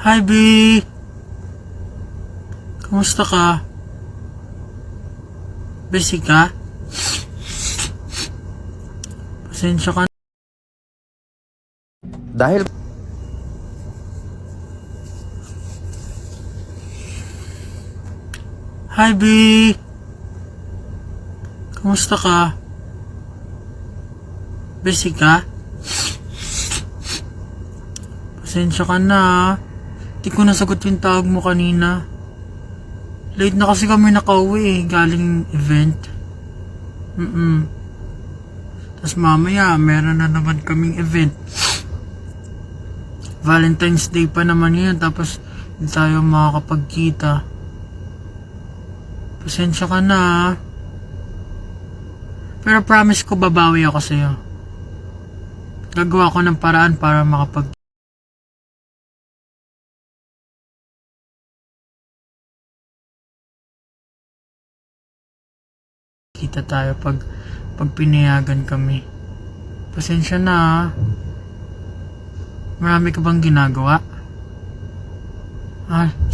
Hi, B! Kamusta ka? Busy ka? Pasensya ka. Dahil Hi, B! Kamusta ka? Busy ka? Pasensya ka na. Di ko nasagot yung tawag mo kanina. Late na kasi kami nakauwi galing event. Tapos mamaya, meron na naman kaming event. Valentine's Day pa naman yun, tapos hindi tayo makakapagkita. Pasensya ka na. Pero promise ko babawi ako sa'yo. Gagawa ko ng paraan para makapagkita tayo pag pinayagan kami. Pasensya na. Marami ka bang ginagawa?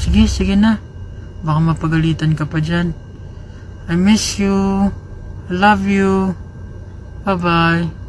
Sige na. Baka mapagalitan ka pa dyan. I miss you. I love you. Bye-bye.